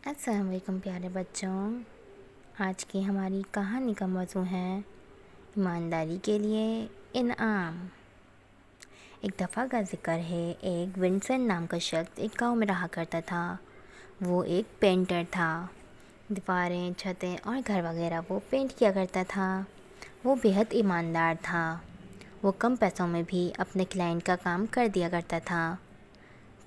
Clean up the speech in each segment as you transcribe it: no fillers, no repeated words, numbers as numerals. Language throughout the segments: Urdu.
السلام علیکم پیارے بچوں، آج کی ہماری کہانی کا موضوع ہے ایمانداری کے لیے انعام۔ ایک دفعہ کا ذکر ہے، ایک ونسنٹ نام کا شخص ایک گاؤں میں رہا کرتا تھا۔ وہ ایک پینٹر تھا، دیواریں، چھتیں اور گھر وغیرہ وہ پینٹ کیا کرتا تھا۔ وہ بہت ایماندار تھا۔ وہ کم پیسوں میں بھی اپنے کلائنٹ کا کام کر دیا کرتا تھا۔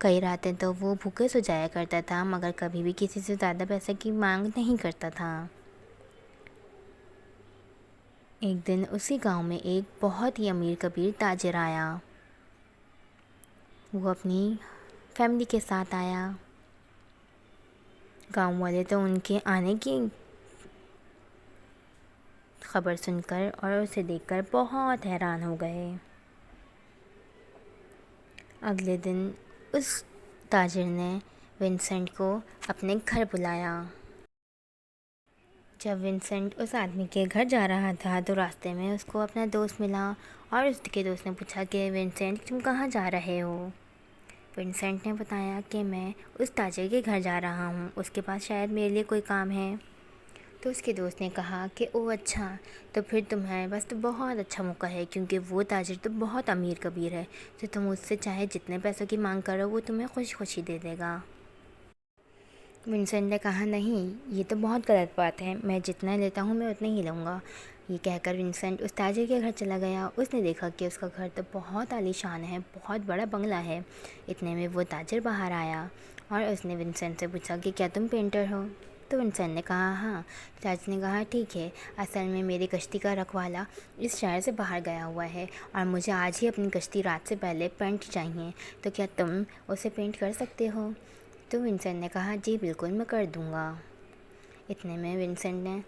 کئی راتیں تو وہ بھوکے سو جایا کرتا تھا، مگر کبھی بھی کسی سے زیادہ پیسے کی مانگ نہیں کرتا تھا۔ ایک دن اسی گاؤں میں ایک بہت ہی امیر کبیر تاجر آیا۔ وہ اپنی فیملی کے ساتھ آیا۔ گاؤں والے تو ان کے آنے کی خبر سن کر اور اسے دیکھ کر بہت حیران ہو گئے۔ اگلے دن اس تاجر نے ونسنٹ کو اپنے گھر بلایا۔ جب ونسنٹ اس آدمی کے گھر جا رہا تھا تو راستے میں اس کو اپنا دوست ملا، اور اس کے دوست نے پوچھا کہ ونسنٹ تم کہاں جا رہے ہو؟ ونسنٹ نے بتایا کہ میں اس تاجر کے گھر جا رہا ہوں، اس کے پاس شاید میرے لیے کوئی کام ہے۔ تو اس کے دوست نے کہا کہ او اچھا، تو پھر تمہیں بس تو بہت اچھا موقع ہے، کیونکہ وہ تاجر تو بہت امیر کبیر ہے، تو تم اس سے چاہے جتنے پیسوں کی مانگ کرو وہ تمہیں خوشی خوشی دے دے گا۔ ونسنٹ نے کہا نہیں، یہ تو بہت غلط بات ہے، میں جتنا لیتا ہوں میں اتنا ہی لوں گا۔ یہ کہہ کر ونسنٹ اس تاجر کے گھر چلا گیا۔ اس نے دیکھا کہ اس کا گھر تو بہت عالی شان ہے، بہت بڑا بنگلہ ہے۔ اتنے میں وہ تاجر باہر آیا اور اس نے ونسنٹ سے پوچھا کہ کیا تم پینٹر ہو؟ تو ونسنٹ نے کہا ہاں۔ تاجر نے کہا ٹھیک ہے، اصل میں میری کشتی کا رکھوالا اس شہر سے باہر گیا ہوا ہے اور مجھے آج ہی اپنی کشتی رات سے پہلے پینٹ چاہیے، تو کیا تم اسے پینٹ کر سکتے ہو؟ تو ونسنٹ نے کہا جی بالکل، میں کر دوں گا۔ اتنے میں ونسنٹ نے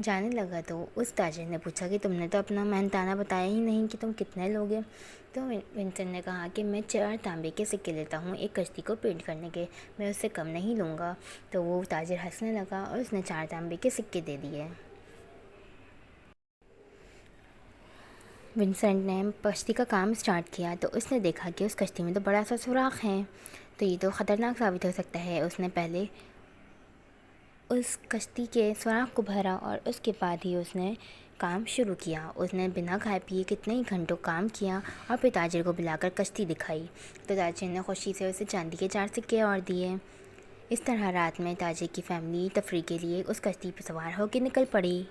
جانے لگا تو اس تاجر نے پوچھا کہ تم نے تو اپنا محنتانہ بتایا ہی نہیں کہ تم کتنے لوگے؟ تو ونسنٹ نے کہا کہ میں 4 تانبے کے سکے لیتا ہوں ایک کشتی کو پینٹ کرنے کے، میں اس سے کم نہیں لوں گا۔ تو وہ تاجر ہنسنے لگا اور اس نے 4 تانبے کے سکے دے دیے۔ ونسنٹ نے کشتی کا کام سٹارٹ کیا تو اس نے دیکھا کہ اس کشتی میں تو بڑا سا سوراخ ہے، تو یہ تو خطرناک ثابت ہو سکتا ہے۔ اس نے پہلے اس کشتی کے سوراخ کو بھرا اور اس کے بعد ہی اس نے کام شروع کیا۔ اس نے بنا کھائے پیے کتنے ہی گھنٹوں کام کیا اور پھر تاجر کو بلا کر کشتی دکھائی، تو تاجر نے خوشی سے اسے چاندی کے 4 سکے اور دیے۔ اس طرح رات میں تاجر کی فیملی تفریح کے لیے اس کشتی پہ سوار ہو کے نکل پڑی۔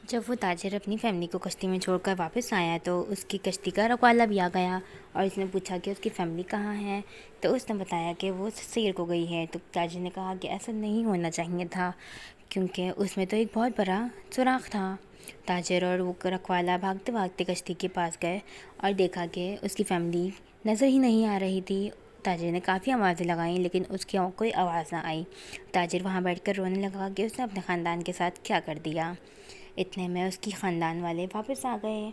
جب وہ تاجر اپنی فیملی کو کشتی میں چھوڑ کر واپس آیا تو اس کی کشتی کا رکوالا بھی آ گیا اور اس نے پوچھا کہ اس کی فیملی کہاں ہے؟ تو اس نے بتایا کہ وہ سیر کو گئی ہے۔ تو تاجر نے کہا کہ ایسا نہیں ہونا چاہیے تھا، کیونکہ اس میں تو ایک بہت بڑا سوراخ تھا۔ تاجر اور وہ رکوالا بھاگتے بھاگتے کشتی کے پاس گئے اور دیکھا کہ اس کی فیملی نظر ہی نہیں آ رہی تھی۔ تاجر نے کافی آوازیں لگائیں لیکن اس کی کوئی آواز نہ آئی۔ تاجر وہاں بیٹھ کر رونے لگا کہ اس نے اپنے خاندان کے ساتھ کیا کر دیا۔ اتنے میں اس کی خاندان والے واپس آ گئے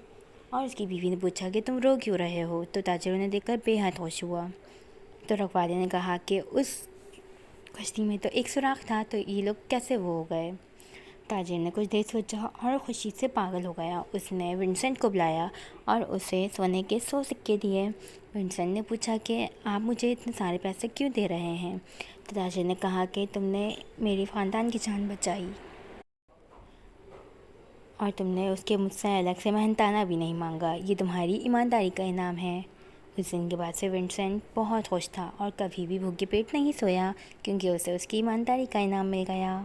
اور اس کی بیوی نے پوچھا کہ تم رو کیوں رہے ہو؟ تو تاجر انہیں دیکھ کر بے حد خوش ہوا۔ تو رکھوالے نے کہا کہ اس کشتی میں تو ایک سوراخ تھا، تو یہ لوگ کیسے وہ ہو گئے؟ تاجر نے کچھ دیر سوچا اور خوشی سے پاگل ہو گیا۔ اس نے ونسنٹ کو بلایا اور اسے سونے کے 100 سکے دیے۔ ونسنٹ نے پوچھا کہ آپ مجھے اتنے سارے پیسے کیوں دے رہے ہیں؟ تو تاجر نے کہا کہ تم نے میری خاندان کی جان بچائی اور تم نے اس کے مجھ سے الگ سے محنتانہ بھی نہیں مانگا، یہ تمہاری ایمانداری کا انعام ہے۔ اس دن کے بعد سے ونسنٹ بہت خوش تھا اور کبھی بھی بھوکے پیٹ نہیں سویا، کیونکہ اسے اس کی ایمانداری کا انعام مل گیا۔